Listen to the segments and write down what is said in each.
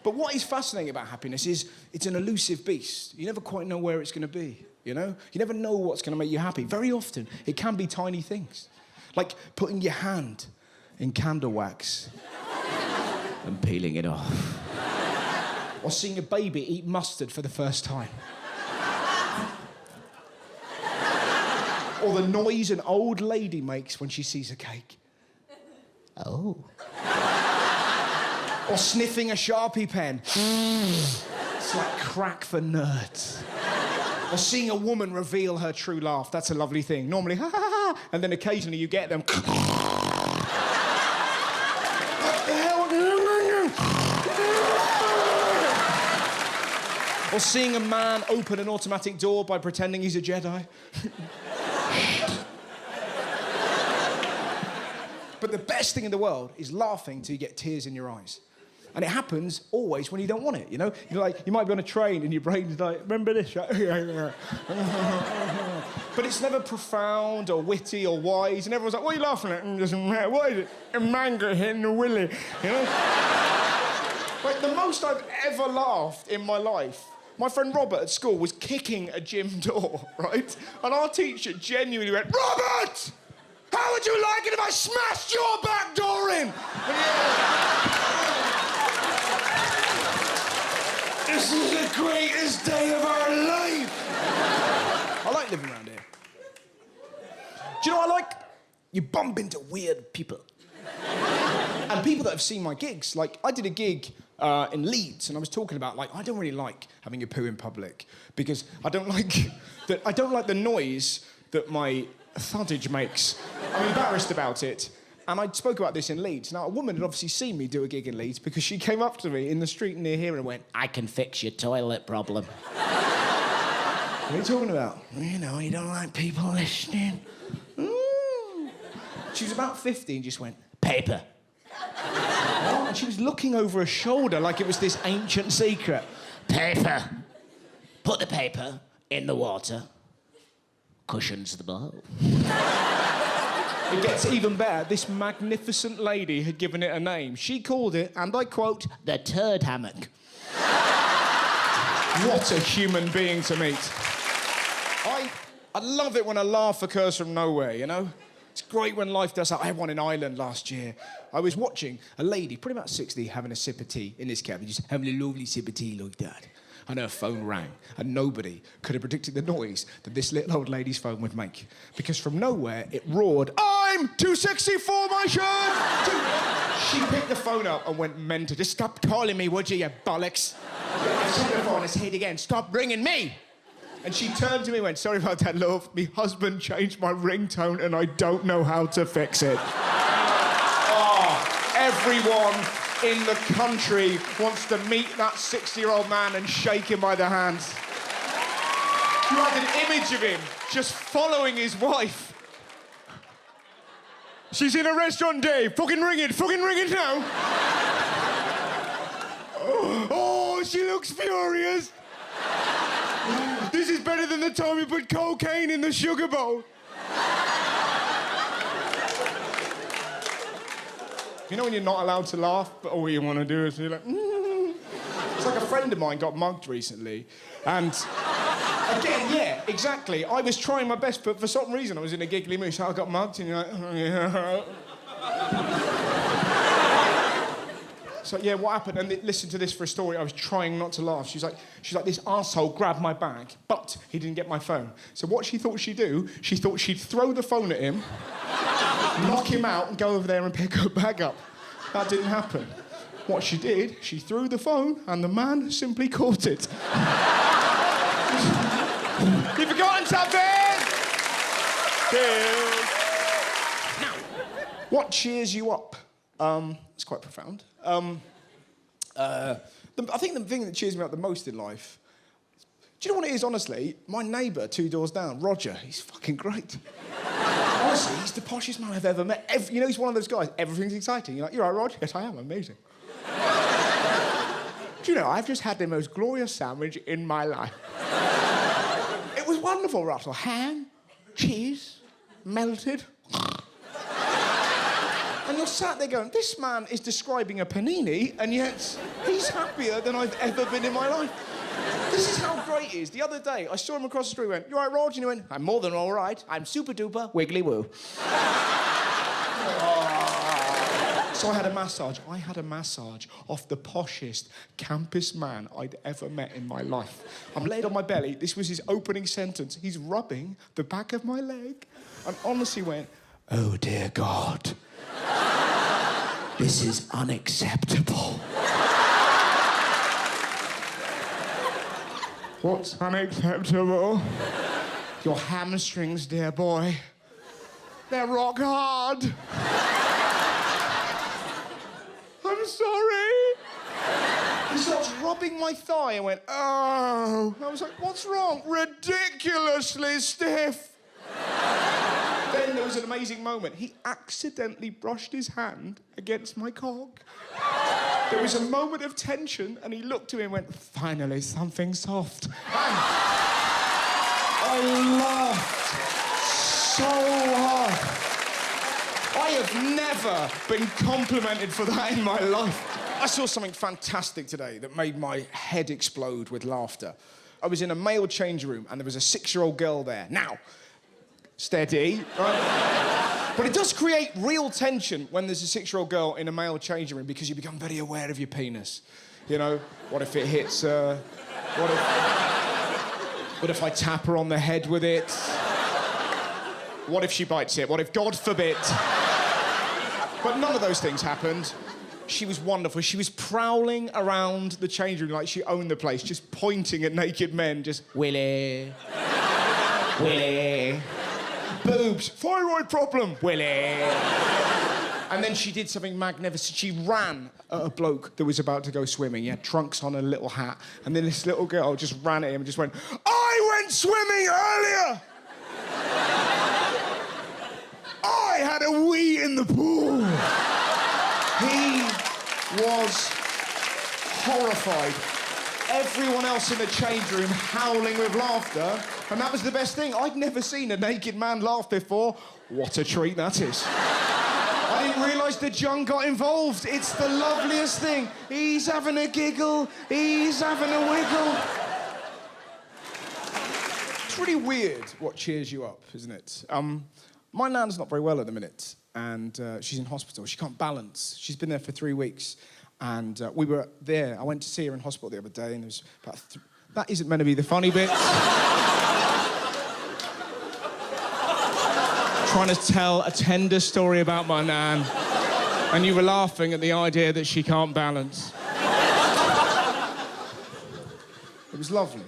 But what is fascinating about happiness is it's an elusive beast. You never quite know where it's going to be, you know? You never know what's going to make you happy. Very often, it can be tiny things. Like putting your hand in candle wax and peeling it off. Or seeing a baby eat mustard for the first time. Or the noise an old lady makes when she sees a cake. Oh. Or sniffing a Sharpie pen. It's like crack for nerds. Or seeing a woman reveal her true laugh. That's a lovely thing. Normally, ha ha ha, and then occasionally you get them. What the hell? Or seeing a man open an automatic door by pretending he's a Jedi. But the best thing in the world is laughing till you get tears in your eyes. And it happens always when you don't want it, you know? You're like, you might be on a train and your brain's like, remember this? But it's never profound or witty or wise, and everyone's like, what are you laughing at? Doesn't matter. What is it? A mango hitting the willy, you know? Like, the most I've ever laughed in my life, my friend Robert at school was kicking a gym door, right? And our teacher genuinely went, Robert! How would you like it if I smashed your back door in? This is the greatest day of our life. I like living around here. Do you know what I like? You bump into weird people. And people that have seen my gigs. Like, I did a gig in Leeds, and I was talking about, like, I don't really like having a poo in public because I don't like the noise that my thuddage makes. I'm embarrassed about it. And I spoke about this in Leeds. Now, a woman had obviously seen me do a gig in Leeds because she came up to me in the street near here and went, I can fix your toilet problem. What are you talking about? You know, you don't like people listening. She was about 50 and just went, paper. What? And she was looking over her shoulder like it was this ancient secret. Paper. Put the paper in the water. Cushions the bowl. It gets even better. This magnificent lady had given it a name. She called it, and I quote, the turd hammock. What a human being to meet. I love it when a laugh occurs from nowhere, you know? It's great when life does that. I had one in Ireland last year. I was watching a lady, pretty about 60, having a sip of tea in this cabin, just having a lovely sip of tea like that. And her phone rang, and nobody could have predicted the noise that this little old lady's phone would make. Because from nowhere, it roared, I'm too sexy for my shirt! She picked the phone up and went mental. Just stop calling me, would you bollocks? I said the phone, I said it again, stop ringing me! And she turned to me and went, sorry about that, love. My husband changed my ringtone and I don't know how to fix it. Oh, everyone in the country wants to meet that 60-year-old man and shake him by the hand. You had an image of him just following his wife. She's in a restaurant, Dave. Fucking ring it now. Oh, she looks furious. This is better than the time we put cocaine in the sugar bowl. You know when you're not allowed to laugh, but all you want to do is be like, It's like a friend of mine got mugged recently, and again, yeah, exactly. I was trying my best, but for some reason I was in a giggly mood, so I got mugged, and you're like, oh, yeah. So, yeah, what happened? And listen to this for a story. I was trying not to laugh. She's like, this arsehole grabbed my bag, but he didn't get my phone. So what she thought she'd do, she thought she'd throw the phone at him, knock him out, and go over there and pick her bag up. That didn't happen. What she did, she threw the phone, and the man simply caught it. You've forgotten something! Cheers. Now, what cheers you up? It's quite profound. I think the thing that cheers me up the most in life... Do you know what it is, honestly? My neighbour 2 doors down, Roger, he's fucking great. Honestly, he's the poshest man I've ever met. You know, he's one of those guys, everything's exciting. You're like, you're right, Rog? Yes, I am, amazing. Do you know, I've just had the most glorious sandwich in my life. It was wonderful, Russell. Ham, cheese, melted... And And you're sat there going, this man is describing a panini, and yet he's happier than I've ever been in my life. This is how great he is. The other day, I saw him across the street, went, "You all right, Rog?" And he went, "I'm more than all right. I'm super duper wiggly woo." So I had a massage. I had a massage off the poshest campus man I'd ever met in my life. I'm laid on my belly. This was his opening sentence. He's rubbing the back of my leg and honestly went, "Oh, dear God. This is unacceptable." What's unacceptable? Your hamstrings, dear boy. They're rock hard. I'm sorry. He starts rubbing my thigh and went, "Oh." I was like, "What's wrong?" "Ridiculously stiff." Then there was an amazing moment. He accidentally brushed his hand against my cock. There was a moment of tension, and he looked at me and went, "Finally, something soft." And I laughed so hard. I have never been complimented for that in my life. I saw something fantastic today that made my head explode with laughter. I was in a male change room, and there was a 6-year-old girl there. Now, steady, right? But it does create real tension when there's a 6-year-old girl in a male changing room because you become very aware of your penis. You know, what if it hits her? What if I tap her on the head with it? What if she bites it? What if, God forbid? But none of those things happened. She was wonderful. She was prowling around the change room like she owned the place, just pointing at naked men, just, "Willie, Willie. Boobs, thyroid problem, Willie." And then she did something magnificent. She ran at a bloke that was about to go swimming. He had trunks on and a little hat. And then this little girl just ran at him and just went, "I went swimming earlier. I had a wee in the pool." He was horrified. Everyone else in the change room howling with laughter. And that was the best thing. I'd never seen a naked man laugh before. What a treat that is. I didn't realise the junk got involved. It's the loveliest thing. He's having a giggle. He's having a wiggle. It's really weird what cheers you up, isn't it? My nan's not very well at the minute, and she's in hospital. She can't balance. She's been there for 3 weeks. And we were there. I went to see her in hospital the other day, and there was about... That isn't meant to be the funny bit. Trying to tell a tender story about my nan, and you were laughing at the idea that she can't balance. It was lovely.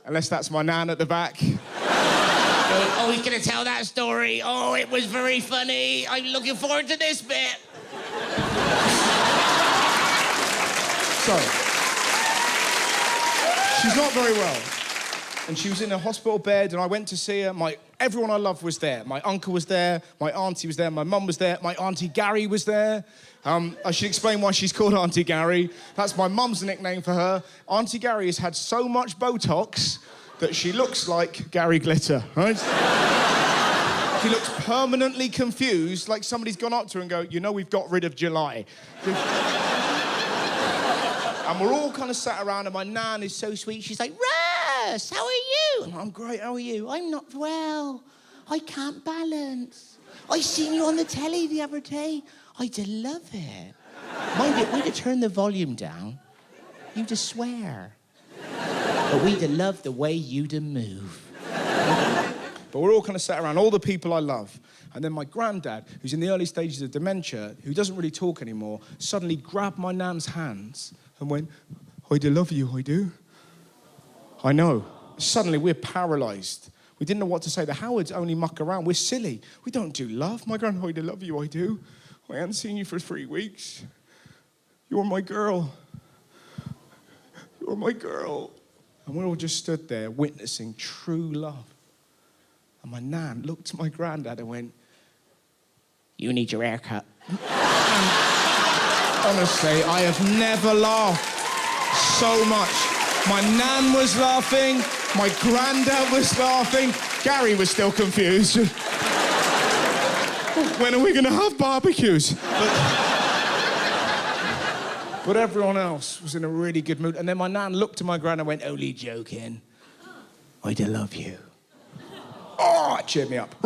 Unless that's my nan at the back. Oh, he's going to tell that story. Oh, it was very funny. I'm looking forward to this bit. So, she's not very well. And she was in a hospital bed, and I went to see her. Everyone I loved was there. My uncle was there, my auntie was there, my mum was there, my Auntie Gary was there. I should explain why she's called Auntie Gary. That's my mum's nickname for her. Auntie Gary has had so much Botox that she looks like Gary Glitter, right? She looks permanently confused, like somebody's gone up to her and go, "You know we've got rid of July." And we're all kind of sat around, and my nan is so sweet. She's like, "Russ, how are you?" And I'm great, how are you? "I'm not well. I can't balance. I seen you on the telly the other day. I did love it. Mind it, we'd have turned the volume down. You'd have swear. But we'd have loved the way you'd have move." But we're all kind of sat around, all the people I love. And then my granddad, who's in the early stages of dementia, who doesn't really talk anymore, suddenly grabbed my nan's hands and went, "I do love you, I do." I know. Suddenly we're paralysed. We didn't know what to say. The Howards only muck around. We're silly. We don't do love. My granddad, "I do love you, I do. I haven't seen you for 3 weeks. You're my girl. You're my girl." And we all just stood there witnessing true love. And my nan looked at my granddad and went, "You need your haircut." Honestly, I have never laughed so much. My nan was laughing, my granddad was laughing, Gary was still confused. when are we going to have barbecues? But everyone else was in a really good mood. And then my nan looked to my gran and went, only joking. I do love you. Oh, it cheered me up.